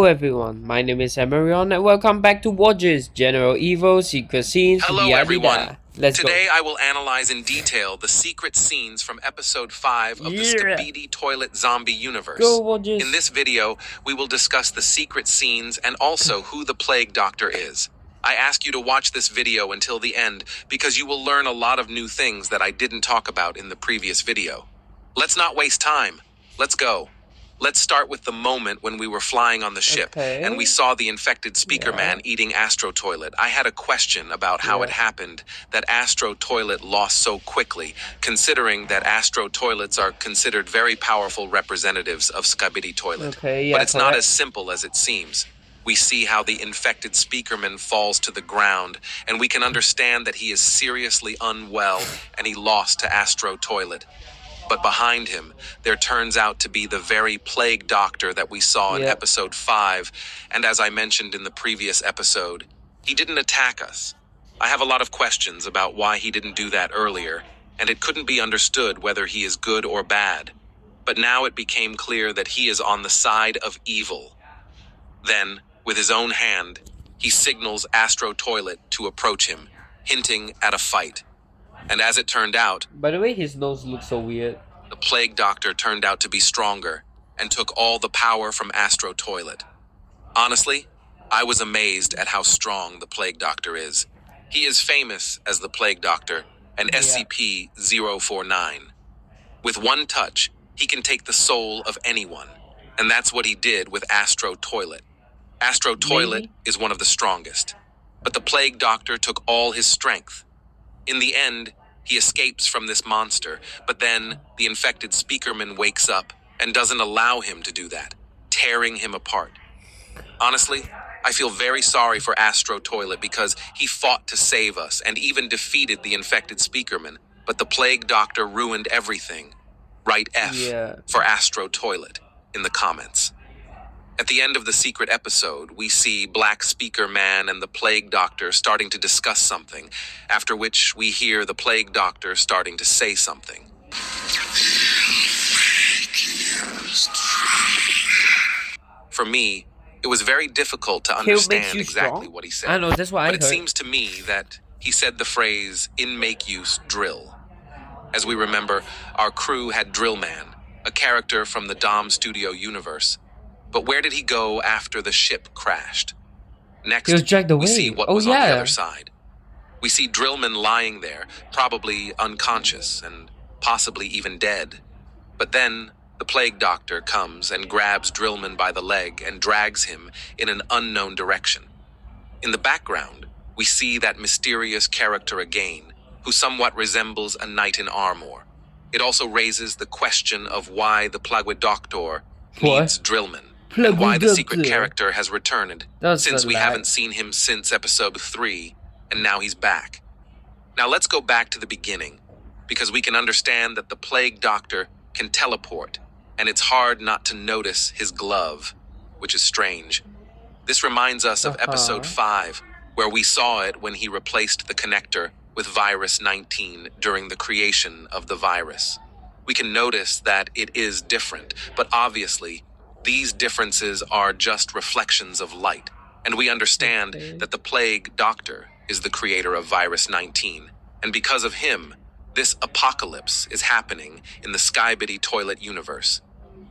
Hello everyone, my name is Emerion and welcome back to Watches General Evil Secret Scenes. Hello everyone. Let's Today go. I will analyze in detail the secret scenes from episode 5 of the Skibidi Toilet Zombie universe. Go Watches. In this video, we will discuss the secret scenes and also who the Plague Doctor is. I ask you to watch this video until the end because you will learn a lot of new things that I didn't talk about in the previous video. Let's not waste time. Let's go. Let's start with the moment when we were flying on the ship and we saw the infected Speakerman eating Astro Toilet. I had a question about how it happened that Astro Toilet lost so quickly, considering that Astro Toilets are considered very powerful representatives of Skibidi Toilet. But it's not as simple as it seems. We see how the infected Speakerman falls to the ground, and we can understand that he is seriously unwell and he lost to Astro Toilet. But behind him, there turns out to be the very Plague Doctor that we saw in episode 5, and as I mentioned in the previous episode, he didn't attack us. I have a lot of questions about why he didn't do that earlier, and it couldn't be understood whether he is good or bad. But now it became clear that he is on the side of evil. Then, with his own hand, he signals Astro Toilet to approach him, hinting at a fight. And as it turned out, by the way, his nose looks so weird. The Plague Doctor turned out to be stronger and took all the power from Astro Toilet. Honestly, I was amazed at how strong the Plague Doctor is. He is famous as the Plague Doctor and SCP-049. With one touch, he can take the soul of anyone, and that's what he did with Astro Toilet. Astro Toilet is one of the strongest, but the Plague Doctor took all his strength. In the end, he escapes from this monster, but then the infected Speakerman wakes up and doesn't allow him to do that, tearing him apart. Honestly, I feel very sorry for Astro Toilet because he fought to save us and even defeated the infected Speakerman, but the Plague Doctor ruined everything. Write F for Astro Toilet in the comments. At the end of the secret episode, we see Black Speakerman and the Plague Doctor starting to discuss something, after which we hear the Plague Doctor starting to say something. For me, it was very difficult to understand exactly what he said. I know, that's what I heard. But it seems to me that he said the phrase, "in make use drill." As we remember, our crew had Drillman, a character from the Dom Studio universe. But where did he go after the ship crashed? Next, we see what was on the other side. We see Drillman lying there, probably unconscious and possibly even dead. But then, the Plague Doctor comes and grabs Drillman by the leg and drags him in an unknown direction. In the background, we see that mysterious character again, who somewhat resembles a knight in armor. It also raises the question of why the Plague Doctor needs Drillman. And why the secret character has returned, since we haven't seen him since episode 3, and now he's back. Now let's go back to the beginning, because we can understand that the Plague Doctor can teleport, and it's hard not to notice his glove, which is strange. This reminds us of episode 5, where we saw it when he replaced the connector with Virus 19 during the creation of the virus. We can notice that it is different, but obviously, these differences are just reflections of light, and we understand that the Plague Doctor is the creator of Virus 19, and because of him, this apocalypse is happening in the Skibidi Toilet universe.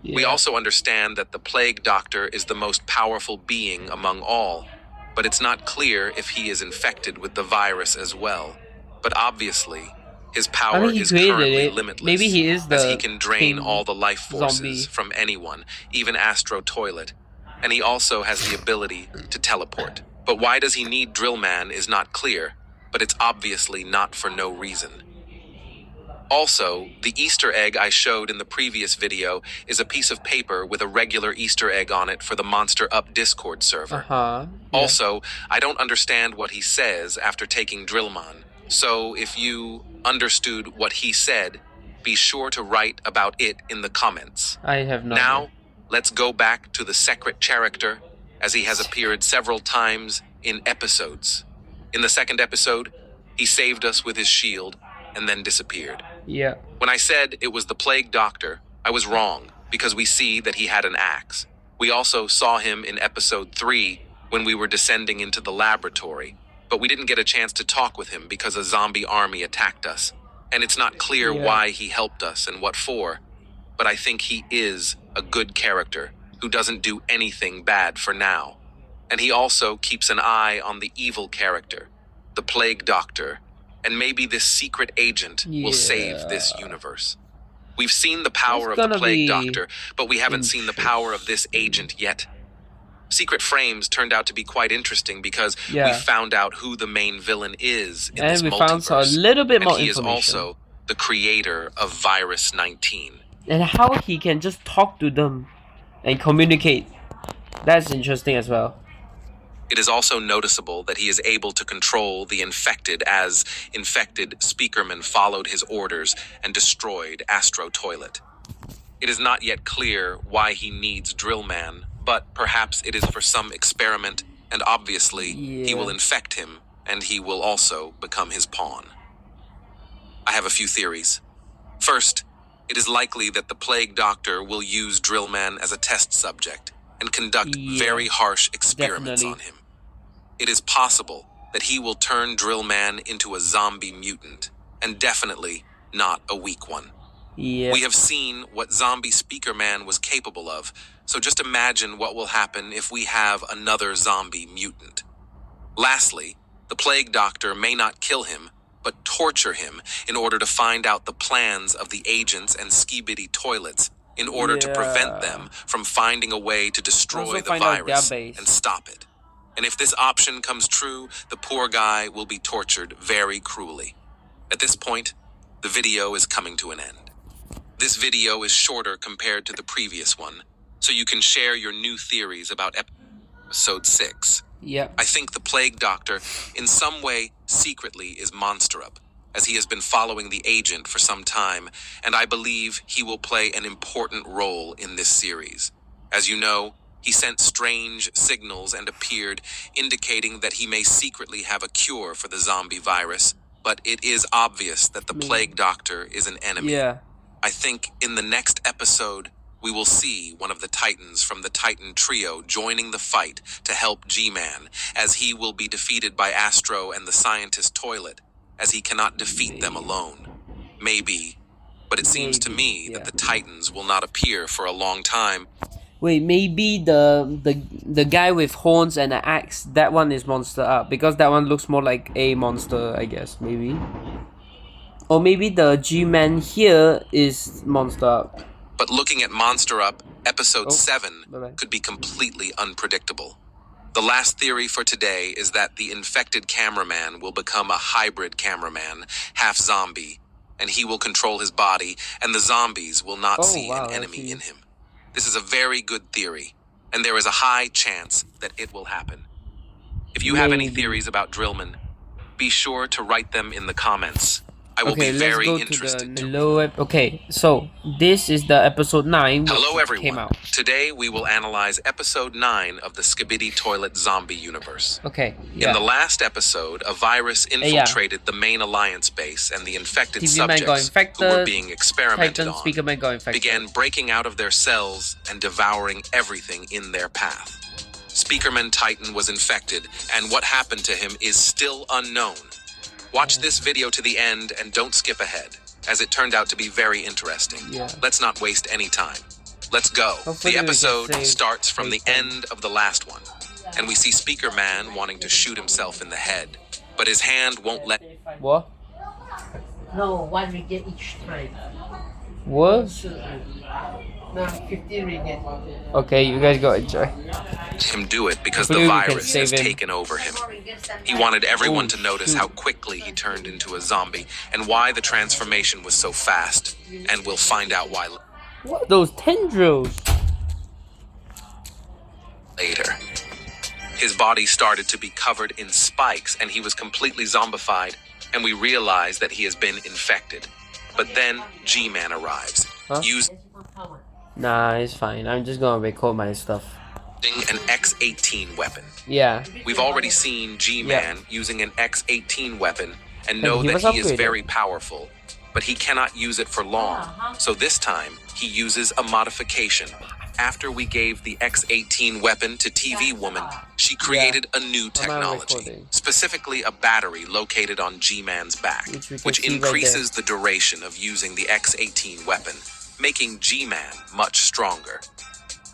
We also understand that the Plague Doctor is the most powerful being among all, but it's not clear if he is infected with the virus as well. But obviously, his power is currently limitless, as he can drain all the life forces from anyone, even Astro Toilet, and he also has the ability to teleport. But why does he need Drillman is not clear, but it's obviously not for no reason. Also, the Easter egg I showed in the previous video is a piece of paper with a regular Easter egg on it for the Monster Up Discord server. Also, I don't understand what he says after taking Drillman. So if you understood what he said, be sure to write about it in the comments. I have not. Now, let's go back to the secret character, as he has appeared several times in episodes. In the second episode, he saved us with his shield and then disappeared. When I said it was the Plague Doctor, I was wrong, because we see that he had an axe. We also saw him in episode 3 when we were descending into the laboratory, but we didn't get a chance to talk with him because a zombie army attacked us. And it's not clear why he helped us and what for, but I think he is a good character who doesn't do anything bad for now. And he also keeps an eye on the evil character, the Plague Doctor, and maybe this secret agent will save this universe. We've seen the power of the Plague Doctor, but we haven't seen the power of this agent yet. Secret Frames turned out to be quite interesting because we found out who the main villain is in this multiverse. Found a little bit more he information. is also the creator of Virus 19. And how he can just talk to them and communicate. That's interesting as well. It is also noticeable that he is able to control the infected as infected Speakerman followed his orders and destroyed Astro Toilet. It is not yet clear why he needs Drillman, but perhaps it is for some experiment, and obviously he will infect him, and he will also become his pawn. I have a few theories. First, it is likely that the Plague Doctor will use Drillman as a test subject and conduct very harsh experiments on him. It is possible that he will turn Drillman into a zombie mutant, and definitely not a weak one. We have seen what zombie Speakerman was capable of, so just imagine what will happen if we have another zombie mutant. Lastly, the Plague Doctor may not kill him, but torture him in order to find out the plans of the agents and skibidi toilets in order to prevent them from finding a way to destroy the virus and stop it. And if this option comes true, the poor guy will be tortured very cruelly. At this point, the video is coming to an end. This video is shorter compared to the previous one, so you can share your new theories about episode 6. I think the Plague Doctor, in some way, secretly is Monsterup, as he has been following the agent for some time, and I believe he will play an important role in this series. As you know, he sent strange signals and appeared, indicating that he may secretly have a cure for the zombie virus, but it is obvious that the Plague Doctor is an enemy. I think in the next episode, we will see one of the Titans from the Titan trio joining the fight to help G-Man, as he will be defeated by Astro and the Scientist Toilet, as he cannot defeat them alone. Maybe, but it seems to me that the Titans will not appear for a long time. Wait, maybe the guy with horns and an axe, that one is Monster Up, because that one looks more like a monster, I guess, maybe. Or maybe the G-Man here is Monster Up. But looking at Monster Up, episode 7 could be completely unpredictable. The last theory for today is that the infected cameraman will become a hybrid cameraman, half zombie, and he will control his body, and the zombies will not see an enemy in him. This is a very good theory, and there is a high chance that it will happen. If you have any theories about Drillman, be sure to write them in the comments. I will be very interested to. Okay, so this is the episode 9 which Hello everyone. came out. Today we will analyze episode 9 of the Skibidi Toilet Zombie universe. In the last episode, a virus infiltrated the main Alliance base, and the infected subjects who were being experimented on began breaking out of their cells and devouring everything in their path. Speakerman Titan was infected, and what happened to him is still unknown. Watch this video to the end and don't skip ahead, as it turned out to be very interesting. Let's not waste any time. Let's go. The episode starts from the end of the last one, and we see Speakerman wanting to shoot himself in the head, but his hand won't let. What? No, 1 ringgit each time. What? No, 15 ringgit. Okay, you guys go enjoy. Him do it because the virus has taken over him. He wanted everyone to notice how quickly he turned into a zombie and why the transformation was so fast, and we'll find out why What are those tendrils? later. His body started to be covered in spikes and he was completely zombified, and we realize that he has been infected. But then G-Man arrives. Nah, it's fine. I'm just gonna record my stuff. An X-18 weapon. Yeah. We've already seen G-Man using an X-18 weapon and know that he is very powerful, but he cannot use it for long. So this time, he uses a modification, after we gave the X-18 weapon to TV Woman, she created a new technology, recording. specifically a battery located on G-Man's back, Which we can which see right increases the duration of using the X-18 weapon, making G-Man much stronger.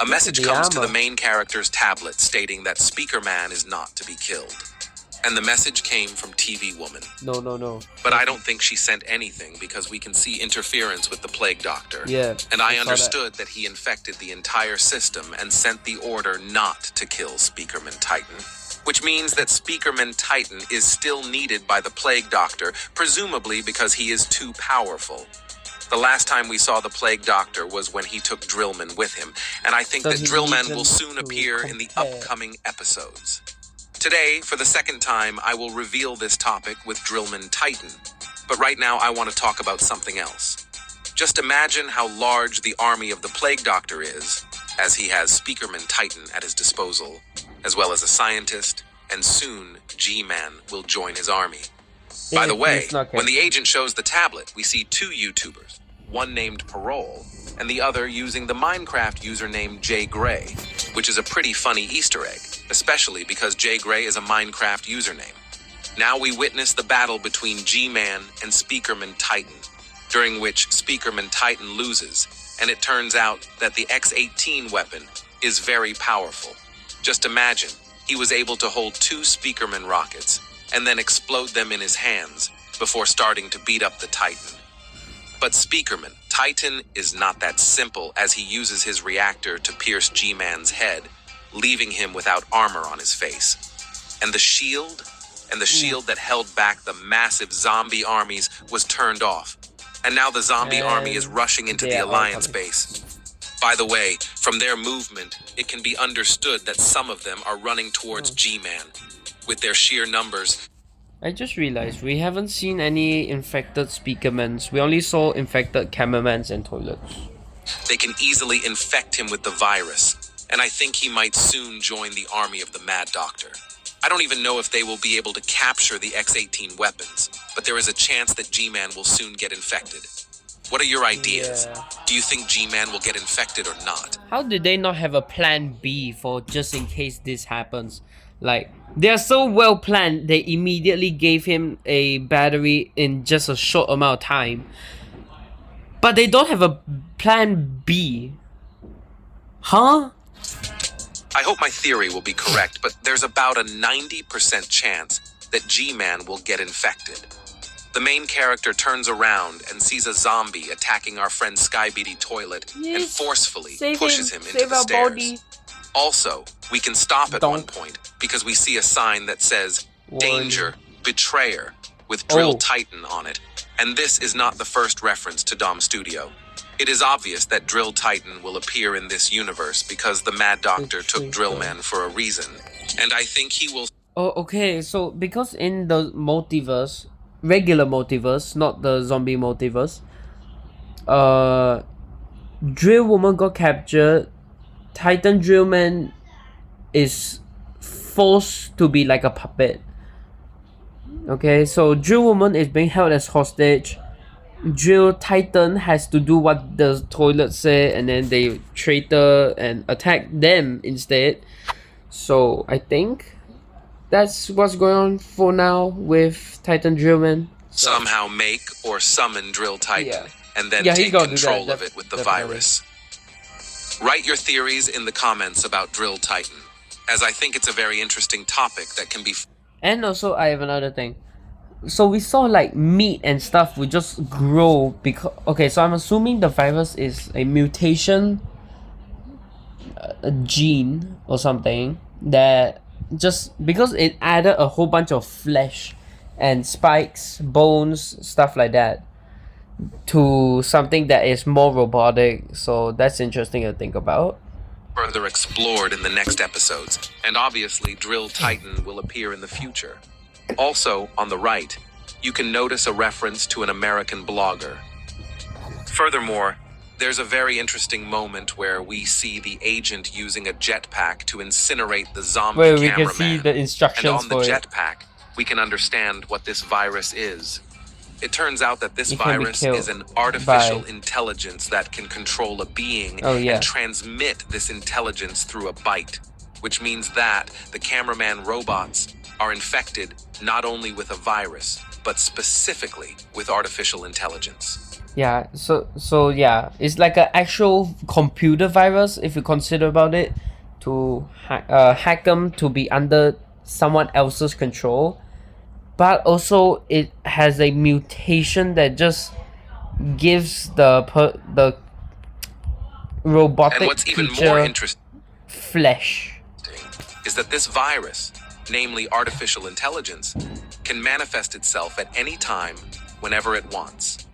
A message the comes to armor. the main character's tablet stating that Speakerman is not to be killed. And the message came from TV Woman. No. But I don't think she sent anything because we can see interference with the Plague Doctor. Yeah, And I I saw understood that he infected the entire system and sent the order not to kill Speakerman Titan. Which means that Speakerman Titan is still needed by the Plague Doctor, presumably because he is too powerful. The last time we saw the Plague Doctor was when he took Drillman with him, and I think So that he Drillman needs will them soon to appear in the compare. upcoming episodes. Today, for the second time, I will reveal this topic with Drillman Titan. But right now, I want to talk about something else. Just imagine how large the army of the Plague Doctor is, as he has Speakerman Titan at his disposal, as well as a scientist, and soon G-Man will join his army. By the way, when the agent shows the tablet, we see two YouTubers, one named Parole, and the other using the Minecraft username Jay Gray, which is a pretty funny Easter egg, especially because Jay Gray is a Minecraft username. Now we witness the battle between G-Man and Speakerman Titan, during which Speakerman Titan loses, and it turns out that the X-18 weapon is very powerful. Just imagine, he was able to hold two Speakerman rockets, and then explode them in his hands before starting to beat up the Titan. But Speakerman Titan is not that simple, as he uses his reactor to pierce G-Man's head, leaving him without armor on his face. And the shield that held back the massive zombie armies was turned off. And now the zombie army is rushing into the Alliance base. By the way, from their movement, it can be understood that some of them are running towards G-Man. With their sheer numbers, I just realized we haven't seen any infected Speakermans. We only saw infected cameramans and toilets. they can easily infect him with the virus. And I think he might soon join the army of the Mad Doctor. I don't even know if they will be able to capture the X-18 weapons, but there is a chance that G-Man will soon get infected. What are your ideas? Yeah. Do you think G-Man will get infected or not? How did they not have a plan B for just in case this happens? Like, they are so well planned, they immediately gave him a battery in just a short amount of time. But they don't have a plan B. Huh? I hope my theory will be correct, but there's about a 90% chance that G-Man will get infected. The main character turns around and sees a zombie attacking our friend Skybeady Toilet and Yes. forcefully Save pushes him. him into Save the our stairs. body. Also, we can stop at Don't. one point because we see a sign that says Warning. Danger, Betrayer with Drill Oh. Titan on it. And this is not the first reference to Dom Studio. It is obvious that Drill Titan will appear in this universe because the Mad Doctor took Drillman for a reason. And I think he will... Oh, okay. So, because in the multiverse, regular multiverse, not the zombie multiverse, Drill Woman got captured. Titan Drillman is forced to be like a puppet. Okay, so Drill Woman is being held as hostage. Drill Titan has to do what the toilet say, and then they traitor and attack them instead. So I think that's what's going on for now with Titan Drillman. somehow make or summon Drill Titan Yeah. and then Yeah, he's take gonna do control that, of it with the definitely. virus. Write your theories in the comments about Drill Titan, as I think it's a very interesting topic that can be... And also, I have another thing. So we saw like meat and stuff would just grow because... Okay, so I'm assuming the virus is a mutation, a gene or something that just... Because it added a whole bunch of flesh and spikes, bones, stuff like that to something that is more robotic. So that's interesting to think about. further explored in the next episodes, and obviously Drill Titan will appear in the future. Also, on the right, you can notice a reference to an American blogger. Furthermore, there's a very interesting moment where we see the agent using a jetpack to incinerate the zombie Where we cameraman. can see the And instructions on the for it. jetpack, we can understand what this virus is. It turns out that this It can be virus killed is an artificial by- intelligence that can control a being Oh, yeah. and transmit this intelligence through a bite, which means that the cameraman robots are infected not only with a virus, but specifically with artificial intelligence. Yeah, so yeah, it's like an actual computer virus if you consider about it, to hack them to be under someone else's control, but also it has a mutation that just gives the robotic And what's even more creature interesting flesh. is that this virus, namely artificial intelligence, can manifest itself at any time, whenever it wants.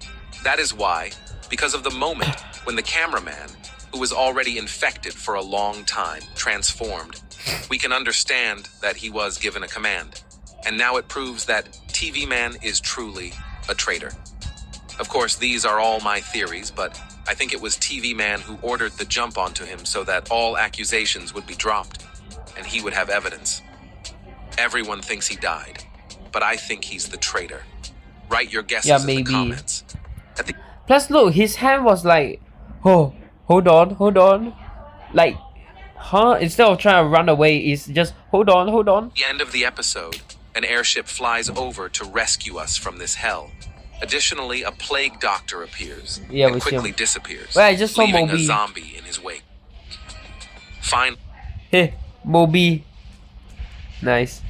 That is why, because of the moment when the cameraman, who was already infected for a long time, transformed, we can understand that he was given a command. And now it proves that TV Man is truly a traitor. Of course, these are all my theories, but I think it was TV Man who ordered the jump onto him so that all accusations would be dropped, and he would have evidence. Everyone thinks he died, but I think he's the traitor. Write your guesses in the maybe. comments. At the Plus, look, his hand was like, oh, hold on. Like, huh? Instead of trying to run away, it's just, hold on. end of the episode, an airship flies over to rescue us from this hell. Additionally, a plague doctor appears Yeah, we and see quickly him. disappears, Wait, I just saw leaving Moby. a zombie in his wake. Finally, Hey, Moby. Nice.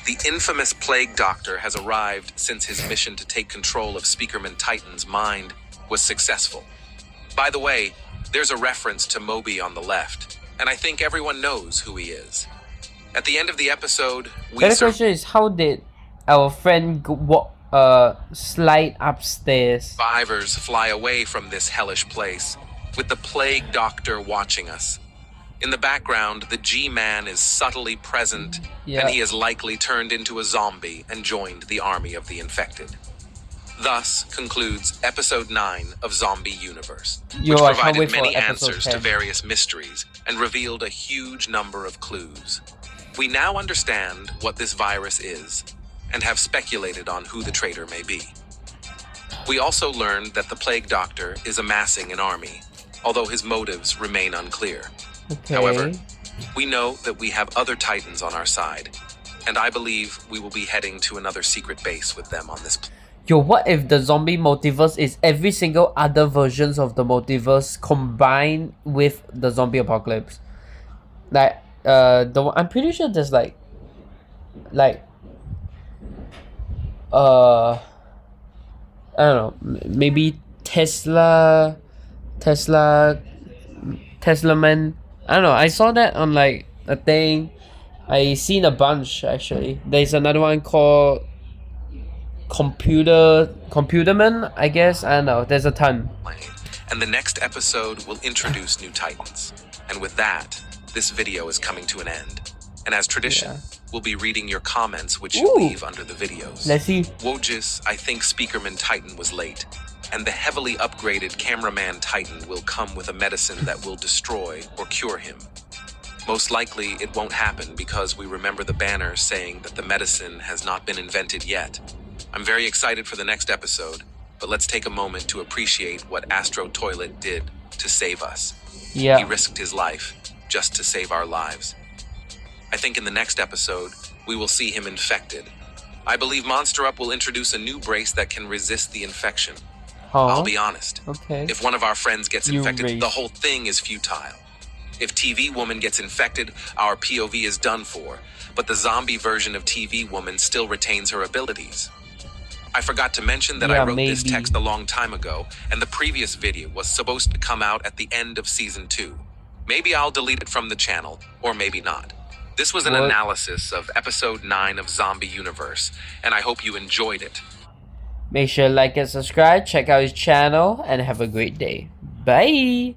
the infamous plague doctor has arrived since his mission to take control of Speakerman Titan's mind was successful. By the way, there's a reference to Moby on the left, and I think everyone knows who he is. At the end of the episode, we The question is, how did our friend slide upstairs? survivors fly away from this hellish place, with the plague doctor watching us. In the background, the GMan is subtly present, Yeah. and he has likely turned into a zombie and joined the army of the infected. Thus concludes episode 9 of Zombie Universe, Yo, which I can't provided wait for many episode answers to 10. various mysteries and revealed a huge number of clues. We now understand what this virus is and have speculated on who the traitor may be. We also learned that the plague doctor is amassing an army, although his motives remain unclear. Okay. However, we know that we have other Titans on our side, and I believe we will be heading to another secret base with them on this planet. Yo, what if the zombie multiverse is every single other versions of the multiverse combined with the zombie apocalypse? Like, I'm pretty sure there's like, I don't know, maybe Tesla Man. I don't know. I saw that on like a thing. I seen a bunch actually. There's another one called Computerman, I guess. I don't know. There's a ton. And the next episode will introduce new Titans. And with that, this video is coming to an end. And as tradition, we'll be reading your comments which you Ooh. leave under the videos. Let's see. Wojis, I think Speakerman Titan was late. And the heavily upgraded Cameraman Titan will come with a medicine that will destroy or cure him. Most likely, it won't happen because we remember the banner saying that the medicine has not been invented yet. I'm very excited for the next episode, but let's take a moment to appreciate what Astro Toilet did to save us. He Yeah. risked his life just to save our lives. I think in the next episode, we will see him infected. I believe Monster Up will introduce a new brace that can resist the infection. Huh? I'll be honest. Okay. If one of our friends gets New infected, race. the whole thing is futile. If TV Woman gets infected, our POV is done for, but the zombie version of TV Woman still retains her abilities. I forgot to mention that I Yeah, wrote this maybe. text a long time ago, and the previous video was supposed to come out at the end of season 2. Maybe I'll delete it from the channel, or maybe not. This was an What? analysis of episode 9 of Zombie Universe, and I hope you enjoyed it. Make sure to like and subscribe, check out his channel, and have a great day. Bye!